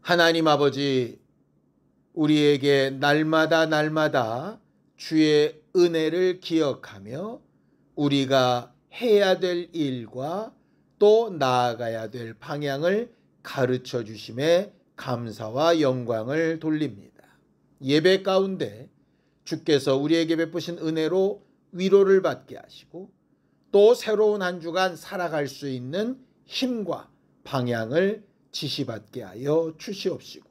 하나님 아버지, 우리에게 날마다 주의 은혜를 기억하며 우리가 해야 될 일과 또 나아가야 될 방향을 가르쳐 주심에 감사와 영광을 돌립니다. 예배 가운데 주께서 우리에게 베푸신 은혜로 위로를 받게 하시고 또 새로운 한 주간 살아갈 수 있는 힘과 방향을 지시받게 하여 주시옵시고,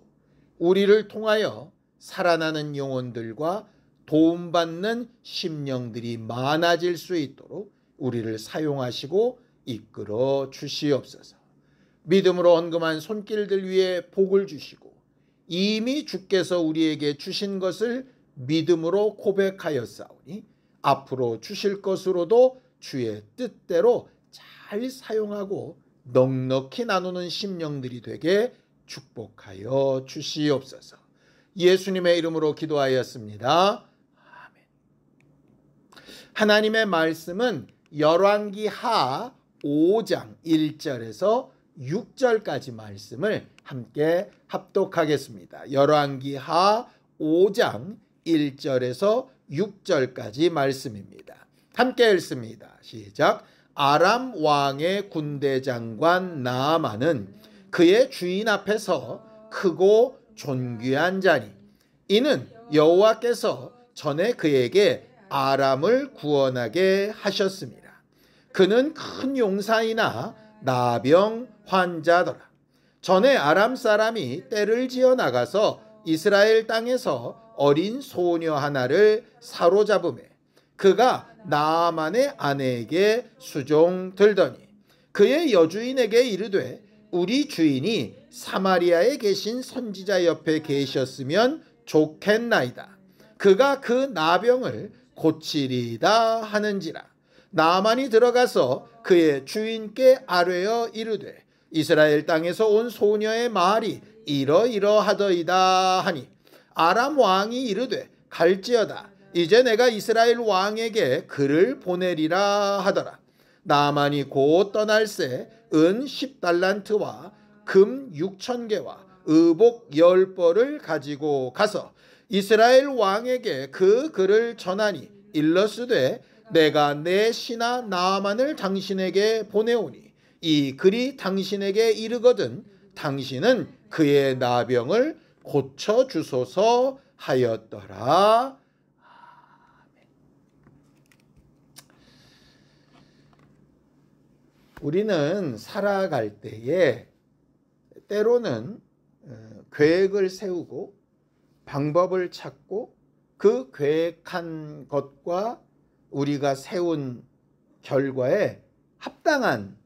우리를 통하여 살아나는 영혼들과 도움받는 심령들이 많아질 수 있도록 우리를 사용하시고 이끌어 주시옵소서. 믿음으로 헌금한 손길들 위에 복을 주시고 이미 주께서 우리에게 주신 것을 믿음으로 고백하였사오니 앞으로 주실 것으로도 주의 뜻대로 잘 사용하고 넉넉히 나누는 심령들이 되게 축복하여 주시옵소서. 예수님의 이름으로 기도하였습니다. 아멘. 하나님의 말씀은 열왕기하 5장 1절에서 6절까지 말씀을 함께 합독하겠습니다. 열왕기하 5장 1절에서 6절까지 말씀입니다. 함께 읽습니다. 시작. 아람 왕의 군대 장관 나아만은 그의 주인 앞에서 크고 존귀한 자니 이는 여호와께서 전에 그에게 아람을 구원하게 하셨습니다. 그는 큰 용사이나 나병 환자더라. 전에 아람 사람이 떼를 지어 나가서 이스라엘 땅에서 어린 소녀 하나를 사로잡음에 그가 나아만의 아내에게 수종들더니 그의 여주인에게 이르되 우리 주인이 사마리아에 계신 선지자 옆에 계셨으면 좋겠나이다. 그가 그 나병을 고치리다 하는지라. 나아만이 들어가서 그의 주인께 아뢰어 이르되 이스라엘 땅에서 온 소녀의 말이 이러이러하더이다 하니 아람 왕이 이르되 갈지어다. 이제 내가 이스라엘 왕에게 글을 보내리라 하더라. 나아만이 곧 떠날새 은 10달란트와 금 6,000개와 의복 10벌을 가지고 가서 이스라엘 왕에게 그 글을 전하니 일러스되 내가 내 신하 나아만을 당신에게 보내오니 이 글이 당신에게 이르거든 당신은 그의 나병을 고쳐주소서 하였더라. 우리는 살아갈 때에 때로는 계획을 세우고 방법을 찾고 그 계획한 것과 우리가 세운 결과에 합당한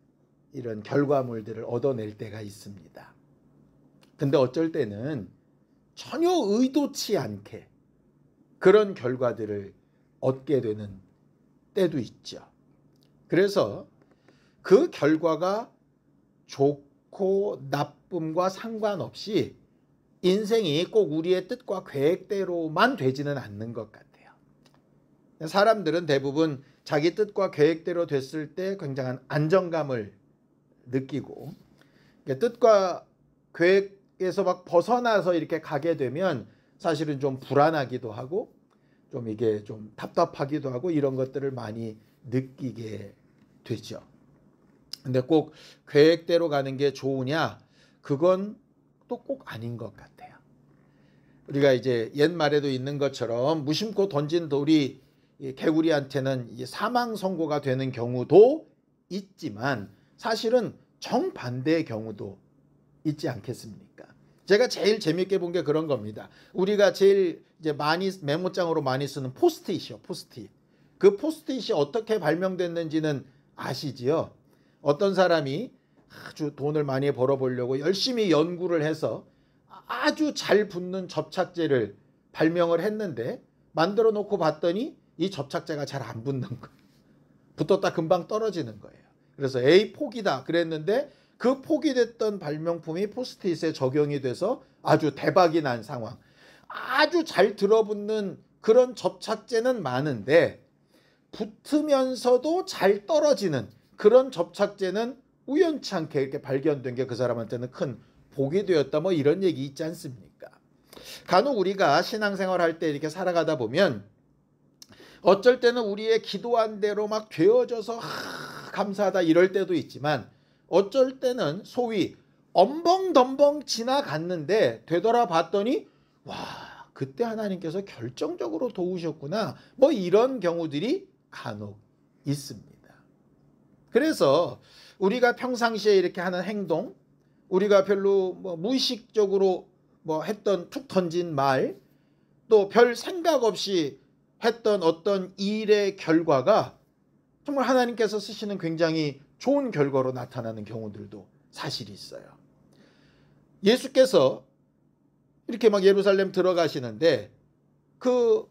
이런 결과물들을 얻어낼 때가 있습니다. 근데 어쩔 때는 전혀 의도치 않게 그런 결과들을 얻게 되는 때도 있죠. 그래서 그 결과가 좋고 나쁨과 상관없이 인생이 꼭 우리의 뜻과 계획대로만 되지는 않는 것 같아요. 사람들은 대부분 자기 뜻과 계획대로 됐을 때 굉장한 안정감을 느끼고 뜻과 계획에서 막 벗어나서 이렇게 가게 되면 사실은 좀 불안하기도 하고 좀 이게 좀 답답하기도 하고 이런 것들을 많이 느끼게 되죠. 근데 꼭 계획대로 가는 게 좋으냐? 그건 또 꼭 아닌 것 같아요. 우리가 이제 옛말에도 있는 것처럼 무심코 던진 돌이 개구리한테는 사망 선고가 되는 경우도 있지만 사실은 정반대의 경우도 있지 않겠습니까? 제가 제일 재밌게 본 게 그런 겁니다. 우리가 제일 이제 많이 메모장으로 많이 쓰는 포스트잇이요, 포스트잇. 그 포스트잇이 어떻게 발명됐는지는 아시지요? 어떤 사람이 아주 돈을 많이 벌어보려고 열심히 연구를 해서 아주 잘 붙는 접착제를 발명을 했는데 만들어 놓고 봤더니 이 접착제가 잘 안 붙는 거예요. 붙었다 금방 떨어지는 거예요. 그래서 에이 포기다 그랬는데 그 포기됐던 발명품이 포스트잇에 적용이 돼서 아주 대박이 난 상황. 아주 잘 들어붙는 그런 접착제는 많은데 붙으면서도 잘 떨어지는 그런 접착제는 우연치 않게 이렇게 발견된 게 그 사람한테는 큰 보게 되었다, 뭐 이런 얘기 있지 않습니까? 간혹 우리가 신앙생활 할 때 이렇게 살아가다 보면 어쩔 때는 우리의 기도한 대로 막 되어져서 감사하다 이럴 때도 있지만, 어쩔 때는 소위 엄벙덤벙 지나갔는데 되돌아봤더니 와, 그때 하나님께서 결정적으로 도우셨구나, 뭐 이런 경우들이 간혹 있습니다. 그래서 우리가 평상시에 이렇게 하는 행동, 우리가 별로 뭐 무의식적으로 뭐 했던 툭 던진 말, 또 별 생각 없이 했던 어떤 일의 결과가 정말 하나님께서 쓰시는 굉장히 좋은 결과로 나타나는 경우들도 사실이 있어요. 예수께서 이렇게 막 예루살렘 들어가시는데 그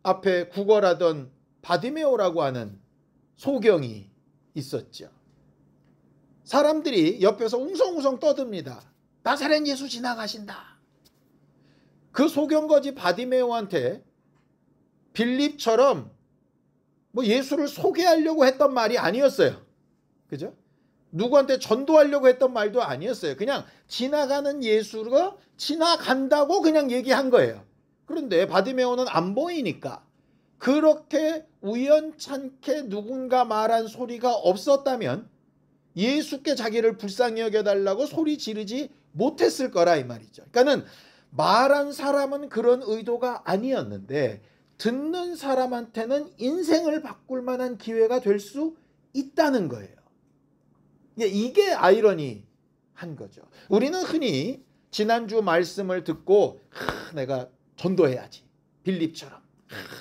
앞에 구걸하던 바디메오라고 하는 소경이 있었죠. 사람들이 옆에서 웅성웅성 떠듭니다. 나사렛 예수 지나가신다. 그 소경거지 바디메오한테 빌립처럼 뭐 예수를 소개하려고 했던 말이 아니었어요. 그죠? 누구한테 전도하려고 했던 말도 아니었어요. 그냥 지나가는 예수가 지나간다고 그냥 얘기한 거예요. 그런데 바디메오는 안 보이니까 그렇게 우연찮게 누군가 말한 소리가 없었다면 예수께 자기를 불쌍히 여겨달라고 소리 지르지 못했을 거라 이 말이죠. 그러니까는 말한 사람은 그런 의도가 아니었는데 듣는 사람한테는 인생을 바꿀 만한 기회가 될 수 있다는 거예요. 이게 아이러니한 거죠. 우리는 흔히 지난주 말씀을 듣고 내가 전도해야지, 빌립처럼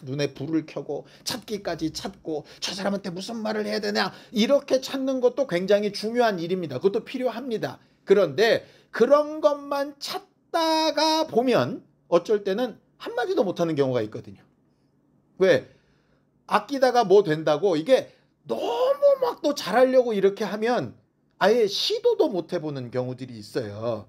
눈에 불을 켜고 찾기까지 찾고 저 사람한테 무슨 말을 해야 되냐, 이렇게 찾는 것도 굉장히 중요한 일입니다. 그것도 필요합니다. 그런데 그런 것만 찾다가 보면 어쩔 때는 한마디도 못하는 경우가 있거든요. 왜? 아끼다가 뭐 된다고 이게 너무 막 또 잘하려고 이렇게 하면 아예 시도도 못 해보는 경우들이 있어요.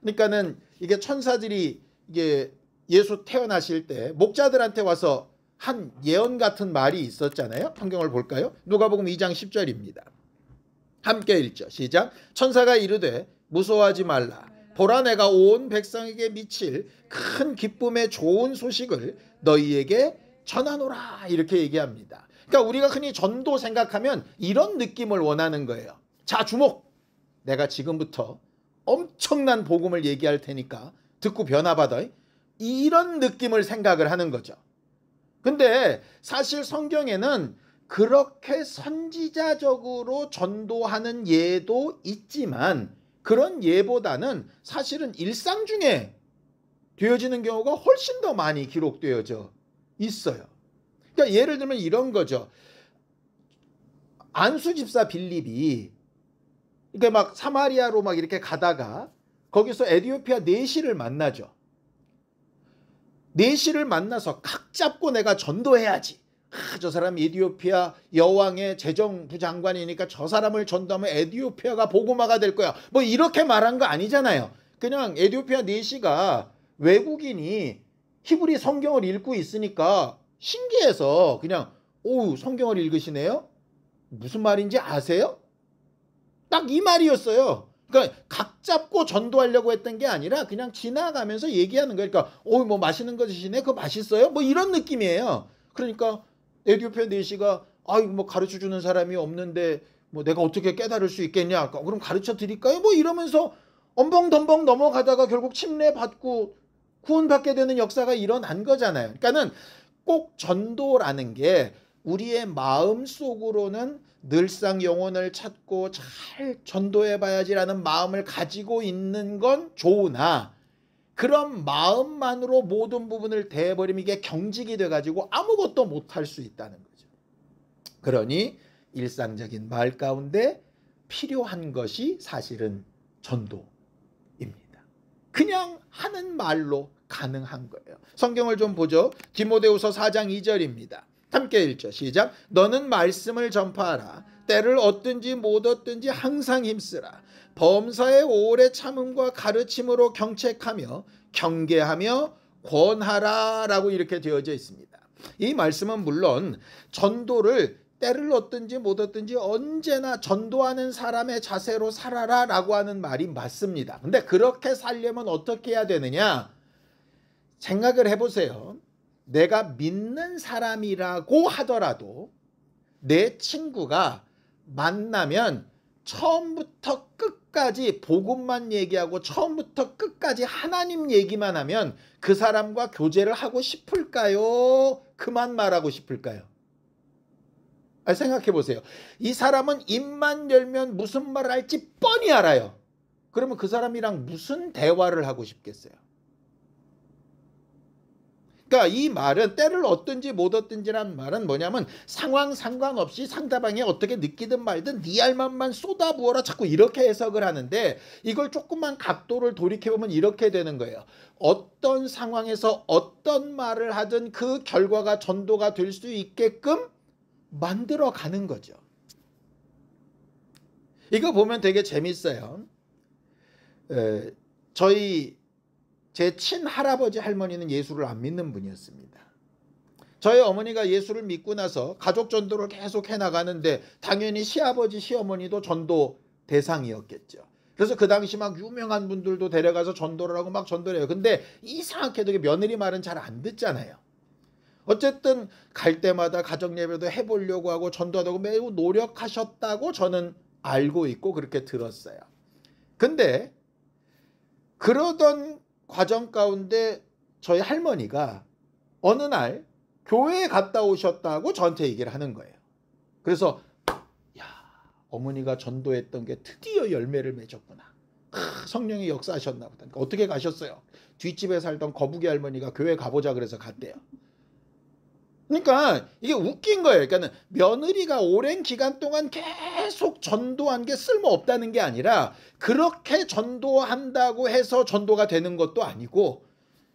그러니까는 이게 천사들이 이게 예수 태어나실 때 목자들한테 와서 한 예언 같은 말이 있었잖아요. 성경을 볼까요? 누가복음 2장 10절입니다. 함께 읽죠. 시작. 천사가 이르되 무서워하지 말라. 보라, 내가 온 백성에게 미칠 큰 기쁨의 좋은 소식을 너희에게 전하노라. 이렇게 얘기합니다. 그러니까 우리가 흔히 전도 생각하면 이런 느낌을 원하는 거예요. 자, 주목. 내가 지금부터 엄청난 복음을 얘기할 테니까 듣고 변화받아. 이런 느낌을 생각을 하는 거죠. 근데 사실 성경에는 그렇게 선지자적으로 전도하는 예도 있지만 그런 예보다는 사실은 일상 중에 되어지는 경우가 훨씬 더 많이 기록되어져 있어요. 그러니까 예를 들면 이런 거죠. 안수 집사 빌립이 이렇게 막 사마리아로 막 이렇게 가다가 거기서 에티오피아 내시를 만나죠. 내시를 만나서 각 잡고 내가 전도해야지. 저 사람이 에티오피아 여왕의 재정부 장관이니까 저 사람을 전도하면 에티오피아가 복음화가 될 거야. 뭐 이렇게 말한 거 아니잖아요. 그냥 에티오피아 내시가 외국인이 히브리 성경을 읽고 있으니까 신기해서 그냥 오, 성경을 읽으시네요? 무슨 말인지 아세요? 딱 이 말이었어요. 그러니까 각 잡고 전도하려고 했던 게 아니라 그냥 지나가면서 얘기하는 거예요. 그러니까 뭐 맛있는 거 드시네? 그거 맛있어요? 뭐 이런 느낌이에요. 그러니까 에티오피아 내시가 뭐 가르쳐 주는 사람이 없는데 뭐 내가 어떻게 깨달을 수 있겠냐? 그럼 가르쳐 드릴까요? 뭐 이러면서 엄벙덤벙 넘어가다가 결국 침례 받고 구원받게 되는 역사가 일어난 거잖아요. 그러니까는 꼭 전도라는 게 우리의 마음 속으로는 늘상 영혼을 찾고 잘 전도해봐야지라는 마음을 가지고 있는 건 좋으나 그런 마음만으로 모든 부분을 대해버리면 이게 경직이 돼가지고 아무것도 못할 수 있다는 거죠. 그러니 일상적인 말 가운데 필요한 것이 사실은 전도입니다. 그냥 하는 말로 가능한 거예요. 성경을 좀 보죠. 디모데후서 4장 2절입니다. 함께 읽죠. 시작. 너는 말씀을 전파하라. 때를 얻든지 못 얻든지 항상 힘쓰라. 범사의 오래 참음과 가르침으로 경책하며 경계하며 권하라 라고 이렇게 되어져 있습니다. 이 말씀은 물론 전도를 때를 얻든지 못 얻든지 언제나 전도하는 사람의 자세로 살아라 라고 하는 말이 맞습니다. 근데 그렇게 살려면 어떻게 해야 되느냐? 생각을 해보세요. 내가 믿는 사람이라고 하더라도 내 친구가 만나면 처음부터 끝까지 복음만 얘기하고 처음부터 끝까지 하나님 얘기만 하면 그 사람과 교제를 하고 싶을까요? 그만 말하고 싶을까요? 생각해 보세요. 이 사람은 입만 열면 무슨 말을 할지 뻔히 알아요. 그러면 그 사람이랑 무슨 대화를 하고 싶겠어요? 그러니까 이 말은 때를 얻든지 못 얻든지라는 말은 뭐냐면 상황 상관없이 상대방이 어떻게 느끼든 말든 네 알만만 쏟아부어라 자꾸 이렇게 해석을 하는데 이걸 조금만 각도를 돌이켜보면 이렇게 되는 거예요. 어떤 상황에서 어떤 말을 하든 그 결과가 전도가 될 수 있게끔 만들어가는 거죠. 이거 보면 되게 재밌어요. 제 친할아버지 할머니는 예수를 안 믿는 분이었습니다. 저희 어머니가 예수를 믿고 나서 가족 전도를 계속 해나가는데 당연히 시아버지 시어머니도 전도 대상이었겠죠. 그래서 그 당시 막 유명한 분들도 데려가서 전도를 하고 막 전도를 해요. 근데 이상하게도 며느리 말은 잘 안 듣잖아요. 어쨌든 갈 때마다 가정 예배도 해보려고 하고 전도하고 매우 노력하셨다고 저는 알고 있고 그렇게 들었어요. 근데 그러던 과정 가운데 저희 할머니가 어느 날 교회에 갔다 오셨다고 저한테 얘기를 하는 거예요. 그래서 야, 어머니가 전도했던 게 드디어 열매를 맺었구나. 성령이 역사하셨나 보다. 그러니까 어떻게 가셨어요? 뒷집에 살던 거북이 할머니가 교회 가보자 그래서 갔대요. 그러니까 이게 웃긴 거예요. 그러니까 며느리가 오랜 기간 동안 계속 전도한 게 쓸모없다는 게 아니라 그렇게 전도한다고 해서 전도가 되는 것도 아니고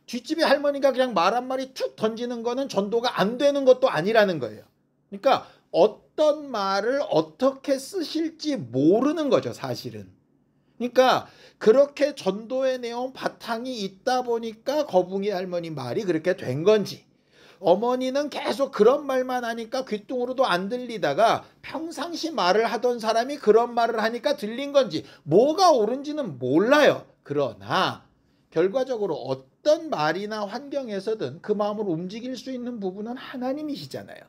뒷집에 할머니가 그냥 말 한마디 툭 던지는 거는 전도가 안 되는 것도 아니라는 거예요. 그러니까 어떤 말을 어떻게 쓰실지 모르는 거죠, 사실은. 그러니까 그렇게 전도의 내용 바탕이 있다 보니까 거북이 할머니 말이 그렇게 된 건지 어머니는 계속 그런 말만 하니까 귓등으로도 안 들리다가 평상시 말을 하던 사람이 그런 말을 하니까 들린 건지 뭐가 옳은지는 몰라요. 그러나 결과적으로 어떤 말이나 환경에서든 그 마음을 움직일 수 있는 부분은 하나님이시잖아요.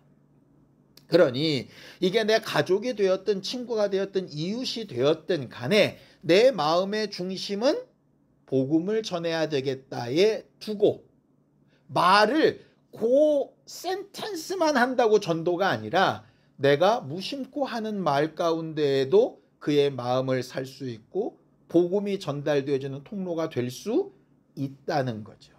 그러니 이게 내 가족이 되었든 친구가 되었든 이웃이 되었든 간에 내 마음의 중심은 복음을 전해야 되겠다에 두고 말을 그 센텐스만 한다고 전도가 아니라 내가 무심코 하는 말 가운데에도 그의 마음을 살 수 있고 복음이 전달되어지는 통로가 될 수 있다는 거죠.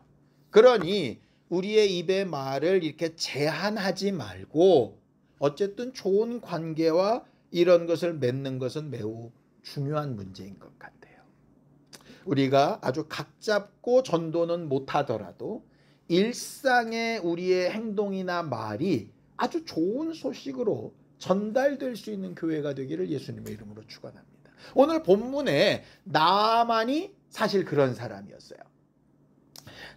그러니 우리의 입의 말을 이렇게 제한하지 말고 어쨌든 좋은 관계와 이런 것을 맺는 것은 매우 중요한 문제인 것 같아요. 우리가 아주 각 잡고 전도는 못하더라도 일상의 우리의 행동이나 말이 아주 좋은 소식으로 전달될 수 있는 교회가 되기를 예수님의 이름으로 축원합니다. 오늘 본문에 나아만이 사실 그런 사람이었어요.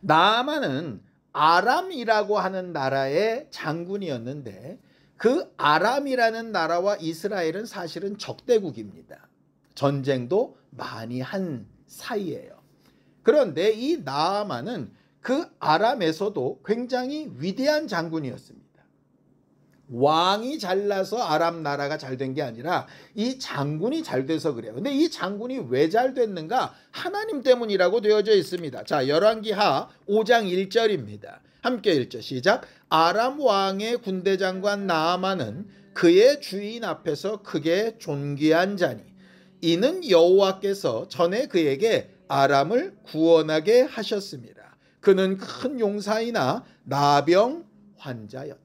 나아만은 아람이라고 하는 나라의 장군이었는데 그 아람이라는 나라와 이스라엘은 사실은 적대국입니다. 전쟁도 많이 한 사이예요. 그런데 이 나아만은 그 아람에서도 굉장히 위대한 장군이었습니다. 왕이 잘나서 아람 나라가 잘 된 게 아니라 이 장군이 잘 돼서 그래요. 근데 이 장군이 왜 잘 됐는가? 하나님 때문이라고 되어져 있습니다. 자, 열왕기하 5장 1절입니다. 함께 읽죠. 시작. 아람 왕의 군대 장관 나아만은 그의 주인 앞에서 크게 존귀한 자니 이는 여호와께서 전에 그에게 아람을 구원하게 하셨습니다. 그는 큰 용사이나 나병 환자였더라.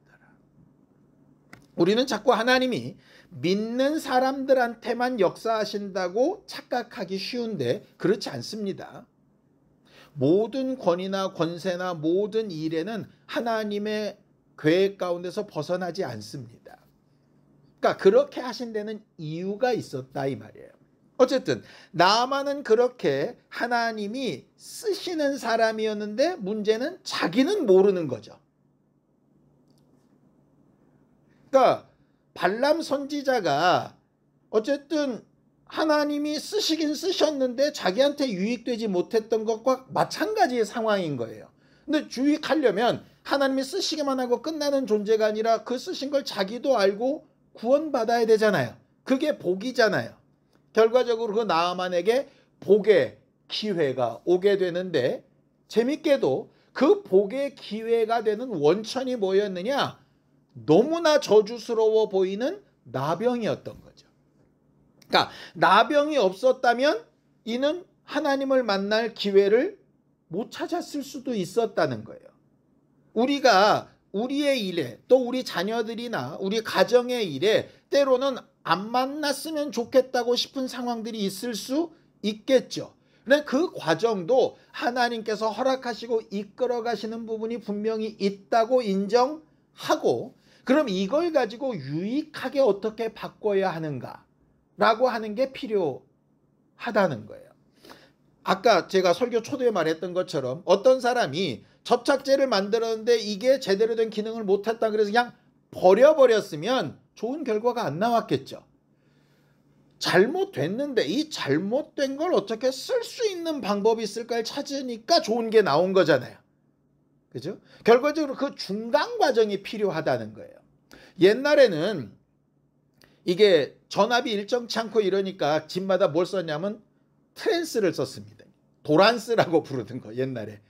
우리는 자꾸 하나님이 믿는 사람들한테만 역사하신다고 착각하기 쉬운데 그렇지 않습니다. 모든 권위나 권세나 모든 일에는 하나님의 계획 가운데서 벗어나지 않습니다. 그러니까 그렇게 하신 데는 이유가 있었다 이 말이에요. 어쨌든 나아만은 그렇게 하나님이 쓰시는 사람이었는데 문제는 자기는 모르는 거죠. 그러니까 발람 선지자가 어쨌든 하나님이 쓰시긴 쓰셨는데 자기한테 유익되지 못했던 것과 마찬가지의 상황인 거예요. 근데 유익하려면 하나님이 쓰시기만 하고 끝나는 존재가 아니라 그 쓰신 걸 자기도 알고 구원받아야 되잖아요. 그게 복이잖아요. 결과적으로 그 나아만에게 복의 기회가 오게 되는데, 재밌게도 그 복의 기회가 되는 원천이 뭐였느냐? 너무나 저주스러워 보이는 나병이었던 거죠. 그러니까 나병이 없었다면 이는 하나님을 만날 기회를 못 찾았을 수도 있었다는 거예요. 우리가 우리의 일에, 또 우리 자녀들이나 우리 가정의 일에 때로는 안 만났으면 좋겠다고 싶은 상황들이 있을 수 있겠죠. 근데 그 과정도 하나님께서 허락하시고 이끌어 가시는 부분이 분명히 있다고 인정하고, 그럼 이걸 가지고 유익하게 어떻게 바꿔야 하는가라고 하는 게 필요하다는 거예요. 아까 제가 설교 초도에 말했던 것처럼 어떤 사람이 접착제를 만들었는데 이게 제대로 된 기능을 못했다 그래서 그냥 버려버렸으면 좋은 결과가 안 나왔겠죠. 잘못됐는데 이 잘못된 걸 어떻게 쓸 수 있는 방법이 있을까를 찾으니까 좋은 게 나온 거잖아요. 그죠? 결과적으로 그 중간 과정이 필요하다는 거예요. 옛날에는 이게 전압이 일정치 않고 이러니까 집마다 뭘 썼냐면 트랜스를 썼습니다. 도란스라고 부르는 거, 옛날에.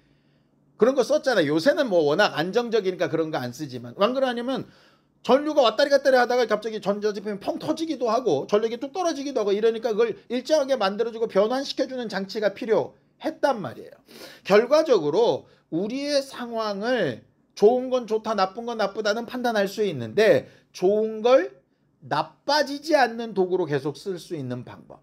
그런 거 썼잖아요. 요새는 뭐 워낙 안정적이니까 그런 거 안 쓰지만. 왜 그러냐면 전류가 왔다리 갔다리 하다가 갑자기 전자제품이 펑 터지기도 하고 전력이 뚝 떨어지기도 하고 이러니까 그걸 일정하게 만들어주고 변환시켜주는 장치가 필요했단 말이에요. 결과적으로 우리의 상황을 좋은 건 좋다, 나쁜 건 나쁘다는 판단할 수 있는데, 좋은 걸 나빠지지 않는 도구로 계속 쓸 수 있는 방법,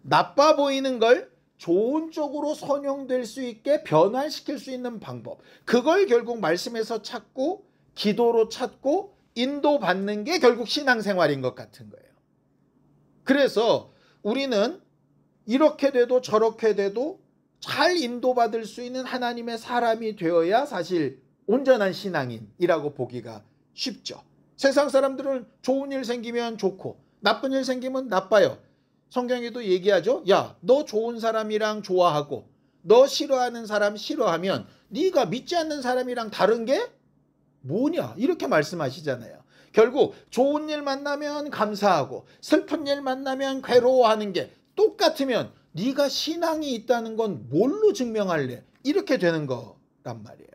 나빠 보이는 걸 좋은 쪽으로 선용될 수 있게 변화시킬 수 있는 방법, 그걸 결국 말씀에서 찾고 기도로 찾고 인도받는 게 결국 신앙생활인 것 같은 거예요. 그래서 우리는 이렇게 돼도 저렇게 돼도 잘 인도받을 수 있는 하나님의 사람이 되어야 사실 온전한 신앙인이라고 보기가 쉽죠. 세상 사람들은 좋은 일 생기면 좋고 나쁜 일 생기면 나빠요. 성경에도 얘기하죠. 야, 너 좋은 사람이랑 좋아하고 너 싫어하는 사람 싫어하면 네가 믿지 않는 사람이랑 다른 게 뭐냐, 이렇게 말씀하시잖아요. 결국 좋은 일 만나면 감사하고 슬픈 일 만나면 괴로워하는 게 똑같으면 네가 신앙이 있다는 건 뭘로 증명할래? 이렇게 되는 거란 말이에요.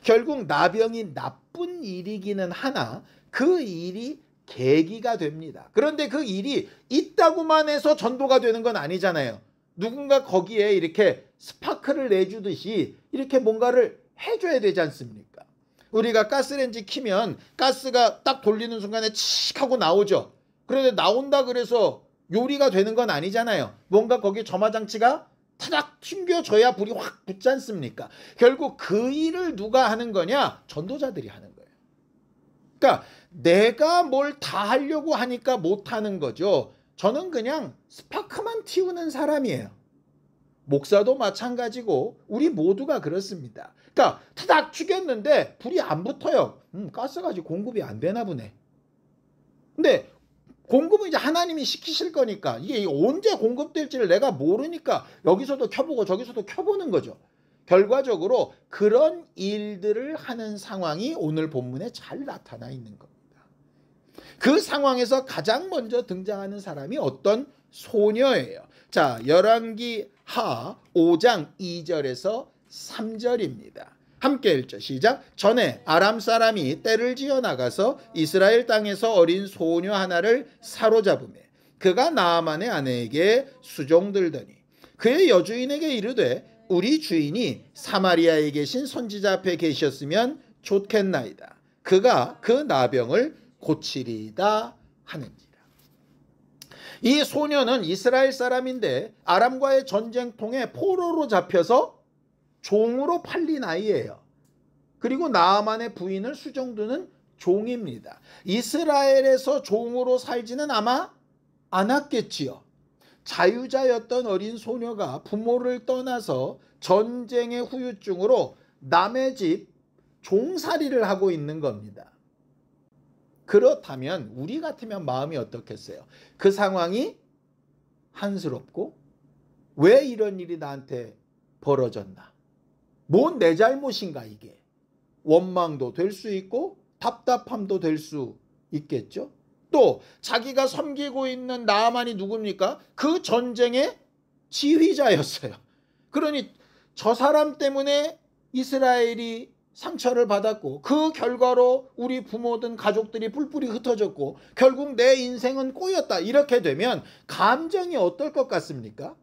결국 나병이 나쁜 일이기는 하나 그 일이 계기가 됩니다. 그런데 그 일이 있다고만 해서 전도가 되는 건 아니잖아요. 누군가 거기에 이렇게 스파크를 내주듯이 이렇게 뭔가를 해줘야 되지 않습니까? 우리가 가스레인지 키면 가스가 딱 돌리는 순간에 칙 하고 나오죠. 그런데 나온다 그래서 요리가 되는 건 아니잖아요. 뭔가 거기 점화장치가 타닥 튕겨져야 불이 확 붙지 않습니까? 결국 그 일을 누가 하는 거냐? 전도자들이 하는 거예요. 그러니까 내가 뭘 다 하려고 하니까 못하는 거죠. 저는 그냥 스파크만 틔우는 사람이에요. 목사도 마찬가지고 우리 모두가 그렇습니다. 그러니까 타닥 튀겼는데 불이 안 붙어요. 가스가 아직 공급이 안 되나 보네. 근데 공급은 이제 하나님이 시키실 거니까 이게 언제 공급될지를 내가 모르니까 여기서도 켜보고 저기서도 켜보는 거죠. 결과적으로 그런 일들을 하는 상황이 오늘 본문에 잘 나타나 있는 겁니다. 그 상황에서 가장 먼저 등장하는 사람이 어떤 소녀예요. 자, 열왕기 하 5장 2절에서 3절입니다. 함께 읽죠. 시작. 전에 아람 사람이 떼를 지어 나가서 이스라엘 땅에서 어린 소녀 하나를 사로잡으매 그가 나아만의 아내에게 수종들더니 그의 여주인에게 이르되 우리 주인이 사마리아에 계신 선지자 앞에 계셨으면 좋겠나이다. 그가 그 나병을 고치리다 하는지라. 이 소녀는 이스라엘 사람인데 아람과의 전쟁통에 포로로 잡혀서 종으로 팔린 아이예요. 그리고 나아만의 부인을 수종두는 종입니다. 이스라엘에서 종으로 살지는 아마 않았겠지요. 자유자였던 어린 소녀가 부모를 떠나서 전쟁의 후유증으로 남의 집 종살이를 하고 있는 겁니다. 그렇다면 우리 같으면 마음이 어떻겠어요? 그 상황이 한스럽고 왜 이런 일이 나한테 벌어졌나? 뭔 내 잘못인가 이게? 원망도 될 수 있고 답답함도 될 수 있겠죠. 또 자기가 섬기고 있는 나아만이 누굽니까? 그 전쟁의 지휘자였어요. 그러니 저 사람 때문에 이스라엘이 상처를 받았고 그 결과로 우리 부모든 가족들이 뿔뿔이 흩어졌고 결국 내 인생은 꼬였다. 이렇게 되면 감정이 어떨 것 같습니까?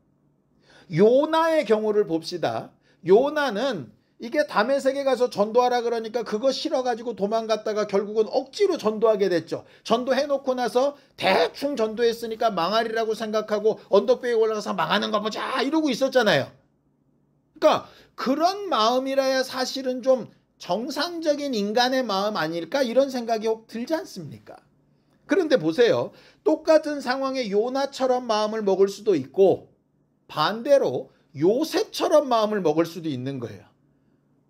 요나의 경우를 봅시다. 요나는 이게 다메섹에 가서 전도하라 그러니까 그거 싫어가지고 도망갔다가 결국은 억지로 전도하게 됐죠. 전도해놓고 나서 대충 전도했으니까 망하리라고 생각하고 언덕배에 올라가서 망하는 거 보자 이러고 있었잖아요. 그러니까 그런 마음이라야 사실은 좀 정상적인 인간의 마음 아닐까 이런 생각이 혹 들지 않습니까? 그런데 보세요. 똑같은 상황에 요나처럼 마음을 먹을 수도 있고 반대로 요셉처럼 마음을 먹을 수도 있는 거예요.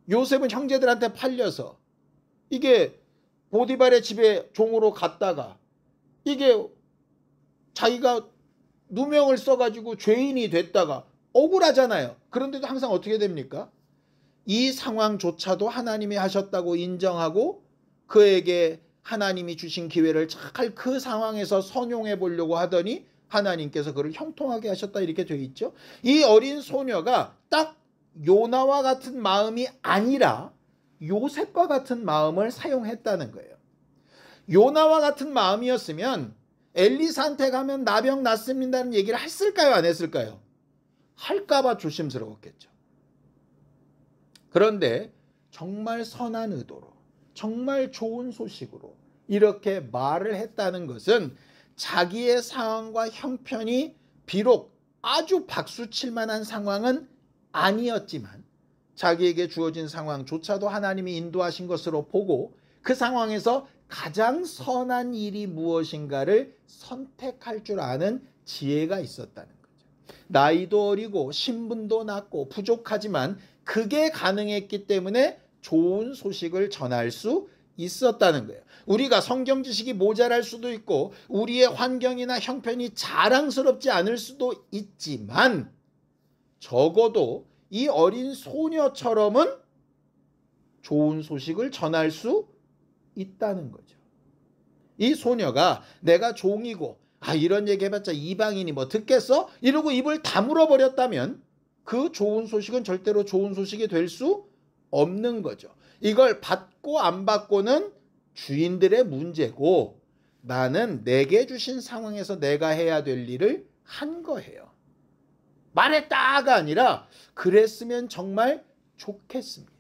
요셉은 형제들한테 팔려서 이게 보디발의 집에 종으로 갔다가 이게 자기가 누명을 써가지고 죄인이 됐다가 억울하잖아요. 그런데도 항상 어떻게 됩니까? 이 상황조차도 하나님이 하셨다고 인정하고 그에게 하나님이 주신 기회를 잘 그 상황에서 선용해 보려고 하더니 하나님께서 그를 형통하게 하셨다 이렇게 되어 있죠. 이 어린 소녀가 딱 요나와 같은 마음이 아니라 요셉과 같은 마음을 사용했다는 거예요. 요나와 같은 마음이었으면 엘리사한테 가면 나병 낫습니다는 얘기를 했을까요? 안 했을까요? 할까봐 조심스러웠겠죠. 그런데 정말 선한 의도로 정말 좋은 소식으로 이렇게 말을 했다는 것은 자기의 상황과 형편이 비록 아주 박수칠 만한 상황은 아니었지만 자기에게 주어진 상황조차도 하나님이 인도하신 것으로 보고 그 상황에서 가장 선한 일이 무엇인가를 선택할 줄 아는 지혜가 있었다는 거죠. 나이도 어리고 신분도 낮고 부족하지만 그게 가능했기 때문에 좋은 소식을 전할 수 있었다는 거예요. 우리가 성경 지식이 모자랄 수도 있고 우리의 환경이나 형편이 자랑스럽지 않을 수도 있지만 적어도 이 어린 소녀처럼은 좋은 소식을 전할 수 있다는 거죠. 이 소녀가 내가 종이고 이런 얘기 해봤자 이방인이 뭐 듣겠어? 이러고 입을 다물어 버렸다면 그 좋은 소식은 절대로 좋은 소식이 될 수 없는 거죠. 이걸 받고 안 받고는 주인들의 문제고 나는 내게 주신 상황에서 내가 해야 될 일을 한 거예요. 말했다가 아니라 그랬으면 정말 좋겠습니다.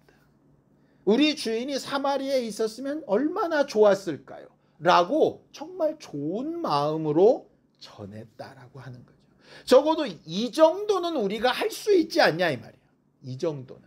우리 주인이 사마리아에 있었으면 얼마나 좋았을까요? 라고 정말 좋은 마음으로 전했다라고 하는 거죠. 적어도 이 정도는 우리가 할 수 있지 않냐 이 말이야. 이 정도는.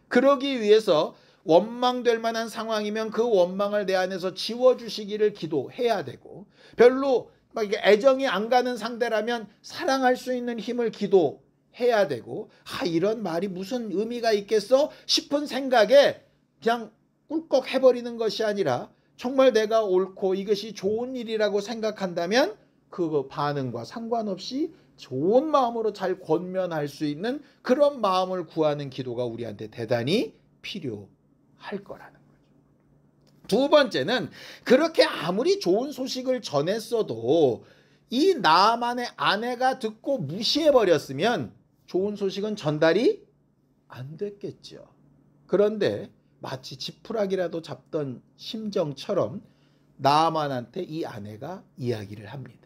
그러기 위해서 원망될 만한 상황이면 그 원망을 내 안에서 지워주시기를 기도해야 되고 별로 막 애정이 안 가는 상대라면 사랑할 수 있는 힘을 기도해야 되고 이런 말이 무슨 의미가 있겠어 싶은 생각에 그냥 꿀꺽 해버리는 것이 아니라 정말 내가 옳고 이것이 좋은 일이라고 생각한다면 그 반응과 상관없이 좋은 마음으로 잘 권면할 수 있는 그런 마음을 구하는 기도가 우리한테 대단히 필요할 거라는 거죠. 두 번째는 그렇게 아무리 좋은 소식을 전했어도 이 나아만의 아내가 듣고 무시해버렸으면 좋은 소식은 전달이 안 됐겠죠. 그런데 마치 지푸라기라도 잡던 심정처럼 나아만한테 이 아내가 이야기를 합니다.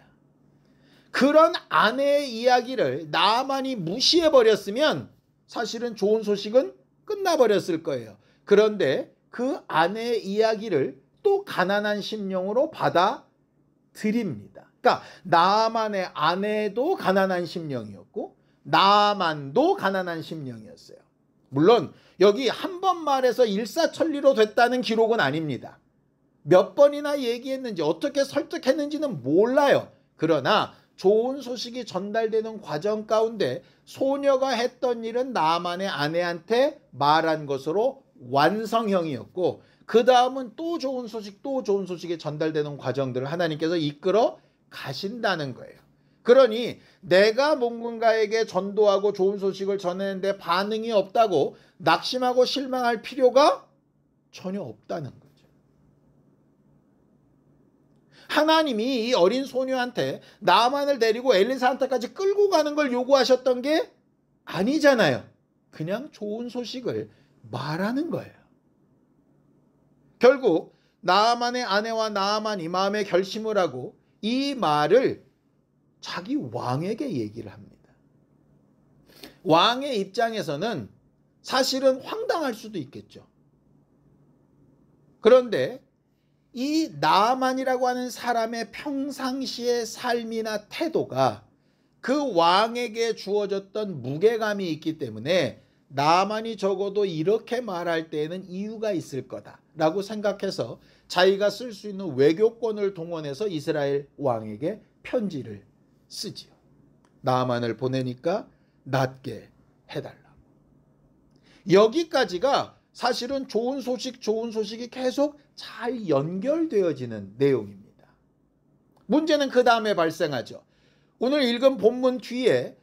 그런 아내의 이야기를 나아만이 무시해버렸으면 사실은 좋은 소식은 끝나버렸을 거예요. 그런데 그 아내의 이야기를 또 가난한 심령으로 받아들입니다. 그러니까 나아만의 아내도 가난한 심령이었고 나아만도 가난한 심령이었어요. 물론 여기 한 번 말해서 일사천리로 됐다는 기록은 아닙니다. 몇 번이나 얘기했는지 어떻게 설득했는지는 몰라요. 그러나 좋은 소식이 전달되는 과정 가운데 소녀가 했던 일은 나아만의 아내한테 말한 것으로 완성형이었고 그 다음은 또 좋은 소식, 또 좋은 소식이 전달되는 과정들을 하나님께서 이끌어 가신다는 거예요. 그러니 내가 누군가에게 전도하고 좋은 소식을 전했는데 반응이 없다고 낙심하고 실망할 필요가 전혀 없다는 거죠. 하나님이 이 어린 소녀한테 나아만을 데리고 엘리사한테까지 끌고 가는 걸 요구하셨던 게 아니잖아요. 그냥 좋은 소식을 말하는 거예요. 결국 나아만의 아내와 나아만이 마음에 결심을 하고 이 말을 자기 왕에게 얘기를 합니다. 왕의 입장에서는 사실은 황당할 수도 있겠죠. 그런데 이 나아만이라고 하는 사람의 평상시의 삶이나 태도가 그 왕에게 주어졌던 무게감이 있기 때문에 나아만이 적어도 이렇게 말할 때에는 이유가 있을 거다라고 생각해서 자기가 쓸 수 있는 외교권을 동원해서 이스라엘 왕에게 편지를 쓰지요. 나아만을 보내니까 낫게 해달라고. 여기까지가 사실은 좋은 소식이 계속 잘 연결되어지는 내용입니다. 문제는 그 다음에 발생하죠. 오늘 읽은 본문 뒤에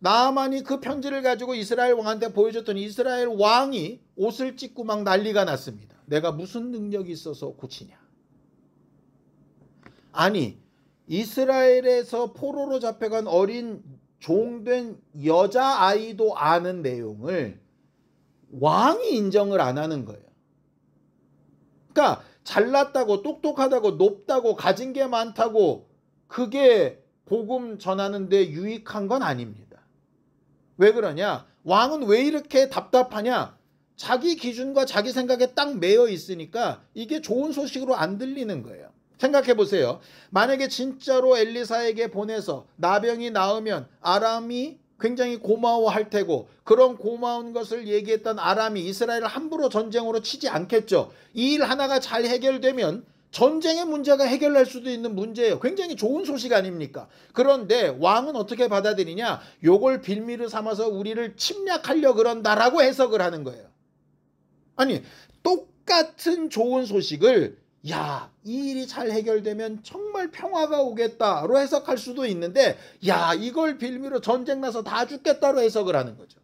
나아만이 그 편지를 가지고 이스라엘 왕한테 보여줬더니 이스라엘 왕이 옷을 찢고 막 난리가 났습니다. 내가 무슨 능력이 있어서 고치냐. 아니, 이스라엘에서 포로로 잡혀간 어린 종된 여자아이도 아는 내용을 왕이 인정을 안 하는 거예요. 그러니까 잘났다고 똑똑하다고 높다고 가진 게 많다고 그게 복음 전하는 데 유익한 건 아닙니다. 왜 그러냐? 왕은 왜 이렇게 답답하냐? 자기 기준과 자기 생각에 딱 매여 있으니까 이게 좋은 소식으로 안 들리는 거예요. 생각해 보세요. 만약에 진짜로 엘리사에게 보내서 나병이 나으면 아람이 굉장히 고마워할 테고 그런 고마운 것을 얘기했던 아람이 이스라엘을 함부로 전쟁으로 치지 않겠죠. 이 일 하나가 잘 해결되면 전쟁의 문제가 해결될 수도 있는 문제예요. 굉장히 좋은 소식 아닙니까? 그런데 왕은 어떻게 받아들이냐? 요걸 빌미를 삼아서 우리를 침략하려 그런다라고 해석을 하는 거예요. 아니, 똑같은 좋은 소식을 야, 이 일이 잘 해결되면 정말 평화가 오겠다로 해석할 수도 있는데 야, 이걸 빌미로 전쟁 나서 다 죽겠다로 해석을 하는 거죠.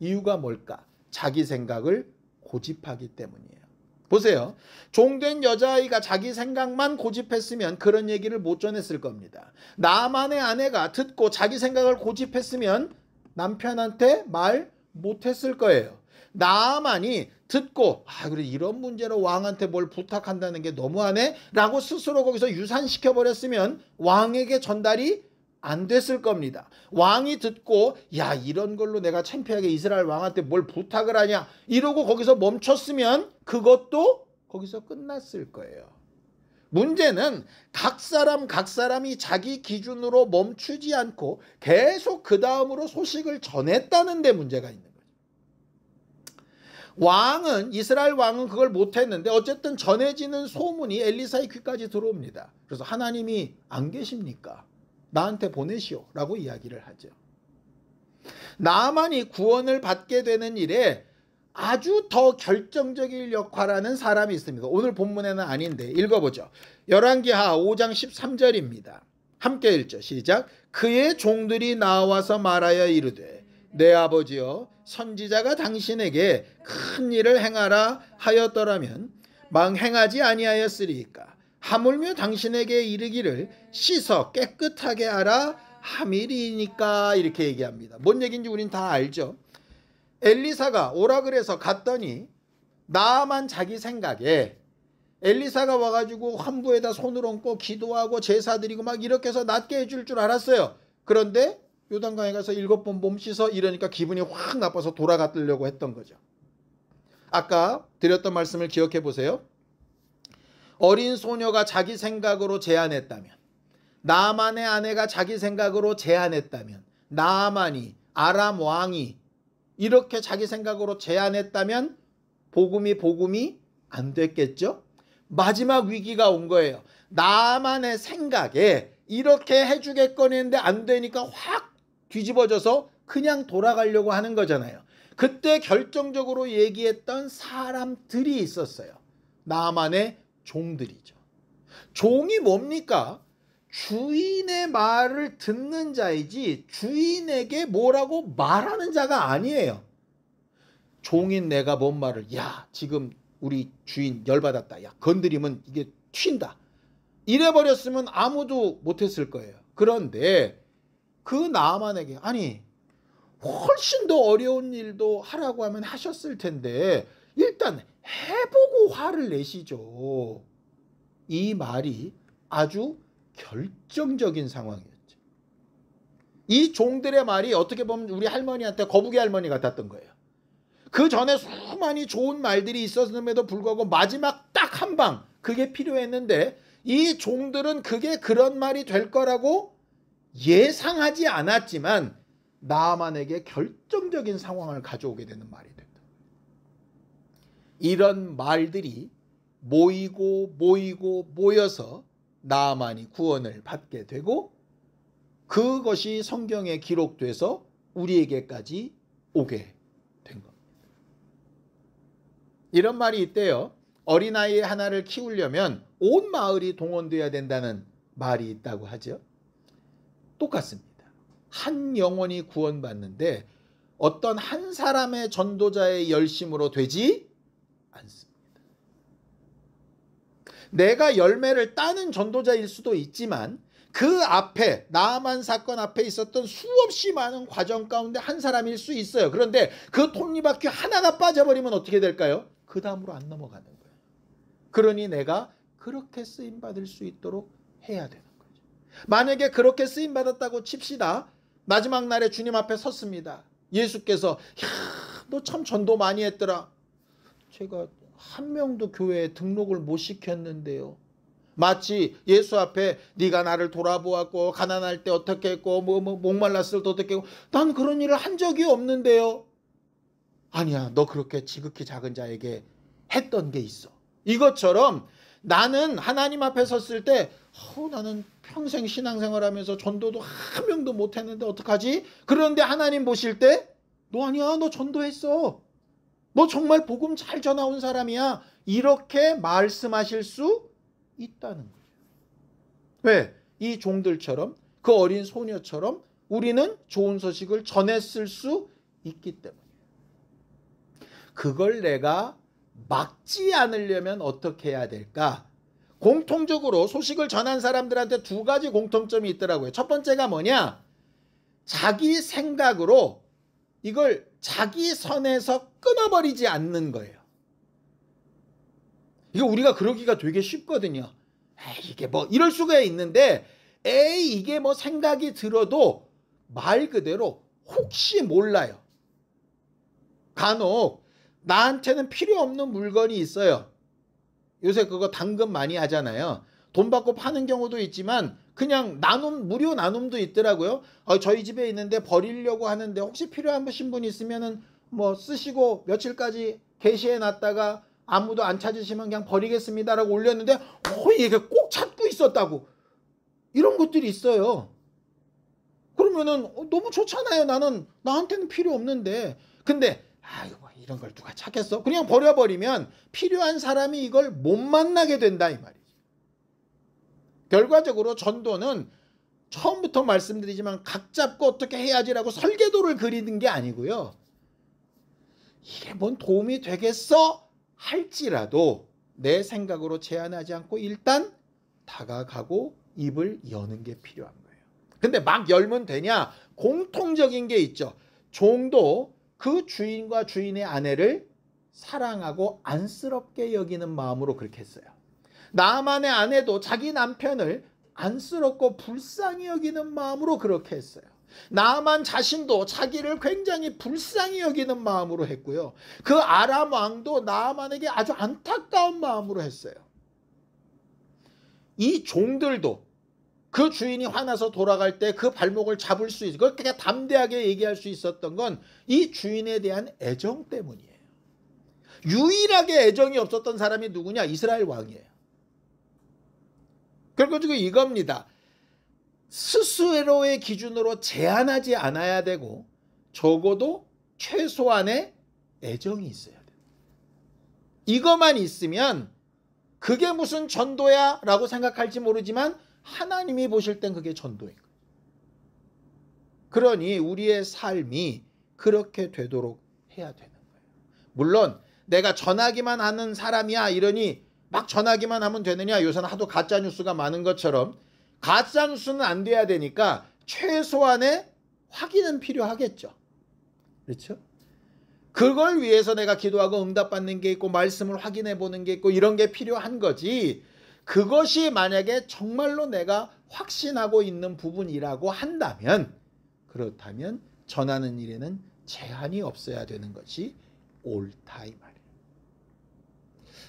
이유가 뭘까? 자기 생각을 고집하기 때문이에요. 보세요. 종된 여자아이가 자기 생각만 고집했으면 그런 얘기를 못 전했을 겁니다. 나만의 아내가 듣고 자기 생각을 고집했으면 남편한테 말 못했을 거예요. 나만이 듣고 그래 이런 문제로 왕한테 뭘 부탁한다는 게 너무하네 라고 스스로 거기서 유산시켜버렸으면 왕에게 전달이 안 됐을 겁니다. 왕이 듣고 야 이런 걸로 내가 창피하게 이스라엘 왕한테 뭘 부탁을 하냐 이러고 거기서 멈췄으면 그것도 거기서 끝났을 거예요. 문제는 각 사람이 자기 기준으로 멈추지 않고 계속 그 다음으로 소식을 전했다는 데 문제가 있는 거예요. 이스라엘 왕은 그걸 못했는데 어쨌든 전해지는 소문이 엘리사의 귀까지 들어옵니다. 그래서 하나님이 안 계십니까? 나한테 보내시오 라고 이야기를 하죠. 나아만이 구원을 받게 되는 일에 아주 더 결정적인 역할하는 사람이 있습니다. 오늘 본문에는 아닌데 읽어보죠. 열왕기하 5장 13절입니다. 함께 읽죠. 시작. 그의 종들이 나와서 말하여 이르되 내 아버지여 선지자가 당신에게 큰 일을 행하라 하였더라면 망행하지 아니하였으리이까. 하물며 당신에게 이르기를 씻어 깨끗하게 하라 함이리니까. 이렇게 얘기합니다. 뭔 얘기인지 우린 다 알죠. 엘리사가 오라 그래서 갔더니 나만 자기 생각에 엘리사가 와가지고 환부에다 손을 얹고 기도하고 제사 드리고 막 이렇게 해서 낫게 해줄 줄 알았어요. 그런데 요단강에 가서 7번 몸 씻어 이러니까 기분이 확 나빠서 돌아가려고 했던 거죠. 아까 드렸던 말씀을 기억해 보세요. 어린 소녀가 자기 생각으로 제안했다면, 나아만의 아내가 자기 생각으로 제안했다면, 나아만이 아람 왕이 이렇게 자기 생각으로 제안했다면 복음이 안 됐겠죠. 마지막 위기가 온 거예요. 나아만의 생각에 이렇게 해주겠거니 했는데 안 되니까 확 뒤집어져서 그냥 돌아가려고 하는 거잖아요. 그때 결정적으로 얘기했던 사람들이 있었어요. 나만의 종들이죠. 종이 뭡니까? 주인의 말을 듣는 자이지 주인에게 뭐라고 말하는 자가 아니에요. 종인 내가 뭔 말을, 야 지금 우리 주인 열받았다, 야 건드리면 이게 튄다, 이래버렸으면 아무도 못했을 거예요. 그런데 그 나만에게, 아니 훨씬 더 어려운 일도 하라고 하면 하셨을 텐데 일단 해보고 화를 내시죠. 이 말이 아주 결정적인 상황이었죠. 이 종들의 말이 어떻게 보면 우리 할머니한테 거북이 할머니 같았던 거예요. 그 전에 수많이 좋은 말들이 있었음에도 불구하고 마지막 딱 한 방, 그게 필요했는데 이 종들은 그게 그런 말이 될 거라고 예상하지 않았지만 나아만에게 결정적인 상황을 가져오게 되는 말이 됐다. 이런 말들이 모여서 나아만이 구원을 받게 되고 그것이 성경에 기록돼서 우리에게까지 오게 된 겁니다. 이런 말이 있대요. 어린아이 하나를 키우려면 온 마을이 동원돼야 된다는 말이 있다고 하죠. 똑같습니다. 한 영혼이 구원받는데 어떤 한 사람의 전도자의 열심으로 되지 않습니다. 내가 열매를 따는 전도자일 수도 있지만 그 앞에 나아만 사건 앞에 있었던 수없이 많은 과정 가운데 한 사람일 수 있어요. 그런데 그 톱니바퀴 하나가 빠져버리면 어떻게 될까요? 그 다음으로 안 넘어가는 거예요. 그러니 내가 그렇게 쓰임받을 수 있도록 해야 되는 거죠. 만약에 그렇게 쓰임받았다고 칩시다. 마지막 날에 주님 앞에 섰습니다. 예수께서 너 참 전도 많이 했더라. 제가 한 명도 교회에 등록을 못 시켰는데요. 마치 예수 앞에 네가 나를 돌아보았고 가난할 때 어떻게 했고 목말랐을 때 어떻게 했고 난 그런 일을 한 적이 없는데요. 아니야, 너 그렇게 지극히 작은 자에게 했던 게 있어. 이것처럼 나는 하나님 앞에 섰을 때 나는 평생 신앙생활하면서 전도도 한 명도 못했는데 어떡하지? 그런데 하나님 보실 때 너 아니야, 너 전도했어, 너 정말 복음 잘 전해온 사람이야, 이렇게 말씀하실 수 있다는 거예요. 왜? 이 종들처럼, 그 어린 소녀처럼 우리는 좋은 소식을 전했을 수 있기 때문이에요. 그걸 내가 막지 않으려면 어떻게 해야 될까? 공통적으로 소식을 전한 사람들한테 두 가지 공통점이 있더라고요. 첫 번째가 뭐냐? 자기 생각으로 이걸 자기 선에서 끊어버리지 않는 거예요. 이거 우리가 그러기가 되게 쉽거든요. 이게 뭐 이럴 수가 있는데 이게 뭐 생각이 들어도 말 그대로 혹시 몰라요. 간혹 나한테는 필요 없는 물건이 있어요. 요새 그거 당근 많이 하잖아요. 돈 받고 파는 경우도 있지만 그냥 무료 나눔도 있더라고요. 저희 집에 있는데 버리려고 하는데 혹시 필요하신 분 있으면은 뭐 쓰시고 며칠까지 게시해 놨다가 아무도 안 찾으시면 그냥 버리겠습니다라고 올렸는데 이게 꼭 찾고 있었다고. 이런 것들이 있어요. 그러면은 너무 좋잖아요. 나한테는 필요 없는데. 근데 이런 걸 누가 찾겠어? 그냥 버려버리면 필요한 사람이 이걸 못 만나게 된다 이 말이죠. 결과적으로 전도는 처음부터 말씀드리지만 각 잡고 어떻게 해야지라고 설계도를 그리는 게 아니고요. 이게 뭔 도움이 되겠어? 할지라도 내 생각으로 제한하지 않고 일단 다가가고 입을 여는 게 필요한 거예요. 근데 막 열면 되냐? 공통적인 게 있죠. 종도 그 주인과 주인의 아내를 사랑하고 안쓰럽게 여기는 마음으로 그렇게 했어요. 나아만의 아내도 자기 남편을 안쓰럽고 불쌍히 여기는 마음으로 그렇게 했어요. 나아만 자신도 자기를 굉장히 불쌍히 여기는 마음으로 했고요. 그 아람 왕도 나아만에게 아주 안타까운 마음으로 했어요. 이 종들도 그 주인이 화나서 돌아갈 때 그 발목을 잡을 수 있고 그렇게 담대하게 얘기할 수 있었던 건 이 주인에 대한 애정 때문이에요. 유일하게 애정이 없었던 사람이 누구냐? 이스라엘 왕이에요. 결과적으로 이겁니다. 스스로의 기준으로 제한하지 않아야 되고 적어도 최소한의 애정이 있어야 돼요. 이것만 있으면 그게 무슨 전도야? 라고 생각할지 모르지만 하나님이 보실 땐 그게 전도인 거예요. 그러니 우리의 삶이 그렇게 되도록 해야 되는 거예요. 물론 내가 전하기만 하는 사람이야 이러니 막 전하기만 하면 되느냐? 요새는 하도 가짜뉴스가 많은 것처럼 가짜뉴스는 안 돼야 되니까 최소한의 확인은 필요하겠죠. 그렇죠? 그걸 위해서 내가 기도하고 응답받는 게 있고 말씀을 확인해 보는 게 있고 이런 게 필요한 거지. 그것이 만약에 정말로 내가 확신하고 있는 부분이라고 한다면 그렇다면 전하는 일에는 제한이 없어야 되는 것이 옳다 이 말이에요.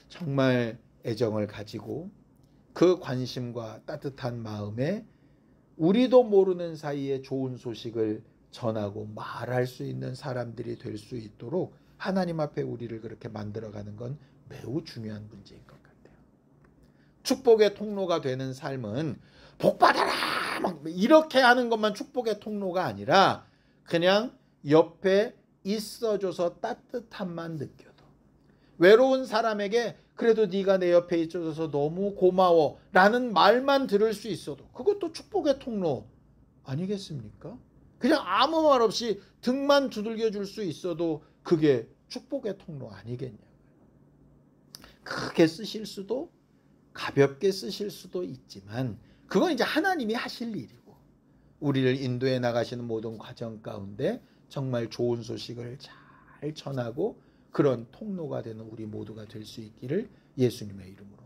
정말 애정을 가지고 그 관심과 따뜻한 마음에 우리도 모르는 사이에 좋은 소식을 전하고 말할 수 있는 사람들이 될 수 있도록 하나님 앞에 우리를 그렇게 만들어가는 건 매우 중요한 문제인 것 같아요. 축복의 통로가 되는 삶은 복 받아라 막 이렇게 하는 것만 축복의 통로가 아니라 그냥 옆에 있어줘서 따뜻함만 느껴도 외로운 사람에게 그래도 네가 내 옆에 있어줘서 너무 고마워 라는 말만 들을 수 있어도 그것도 축복의 통로 아니겠습니까? 그냥 아무 말 없이 등만 두들겨 줄 수 있어도 그게 축복의 통로 아니겠냐고요. 크게 쓰실 수도 가볍게 쓰실 수도 있지만 그건 이제 하나님이 하실 일이고 우리를 인도해 나가시는 모든 과정 가운데 정말 좋은 소식을 잘 전하고 그런 통로가 되는 우리 모두가 될 수 있기를 예수님의 이름으로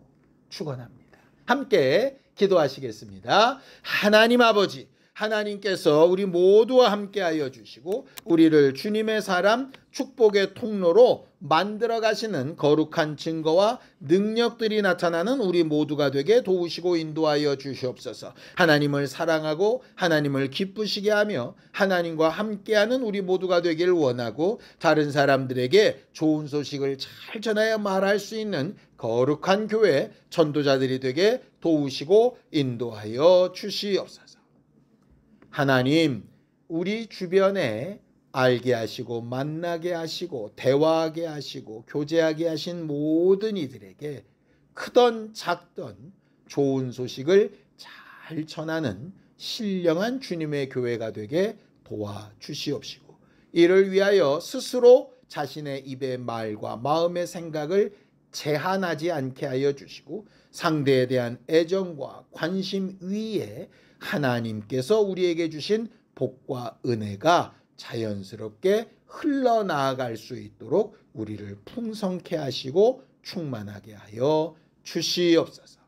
축원합니다. 함께 기도하시겠습니다. 하나님 아버지, 하나님께서 우리 모두와 함께하여 주시고 우리를 주님의 사람 축복의 통로로 만들어 가시는 거룩한 증거와 능력들이 나타나는 우리 모두가 되게 도우시고 인도하여 주시옵소서. 하나님을 사랑하고 하나님을 기쁘시게 하며 하나님과 함께하는 우리 모두가 되길 원하고 다른 사람들에게 좋은 소식을 잘 전하여 말할 수 있는 거룩한 교회 전도자들이 되게 도우시고 인도하여 주시옵소서. 하나님, 우리 주변에 알게 하시고 만나게 하시고 대화하게 하시고 교제하게 하신 모든 이들에게 크던 작던 좋은 소식을 잘 전하는 신령한 주님의 교회가 되게 도와주시옵시고 이를 위하여 스스로 자신의 입의 말과 마음의 생각을 제한하지 않게 하여 주시고 상대에 대한 애정과 관심 위에 하나님께서 우리에게 주신 복과 은혜가 자연스럽게 흘러나아갈 수 있도록 우리를 풍성케 하시고 충만하게 하여 주시옵소서.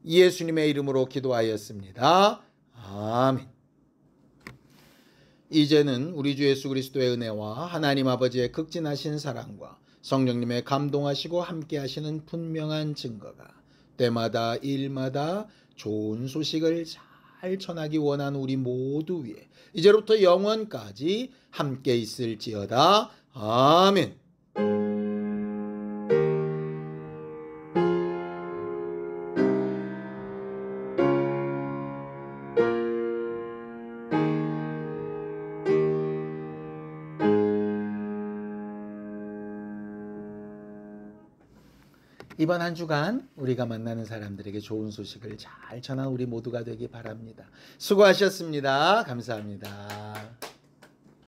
예수님의 이름으로 기도하였습니다. 아멘. 이제는 우리 주 예수 그리스도의 은혜와 하나님 아버지의 극진하신 사랑과 성령님의 감동하시고 함께 하시는 분명한 증거가 때마다 일마다 좋은 소식을 잘 전하기 원하는 우리 모두 위에 이제부터 영원까지 함께 있을지어다. 아멘. 이번 한 주간 우리가 만나는 사람들에게 좋은 소식을 잘 전한 우리 모두가 되기 바랍니다. 수고하셨습니다. 감사합니다.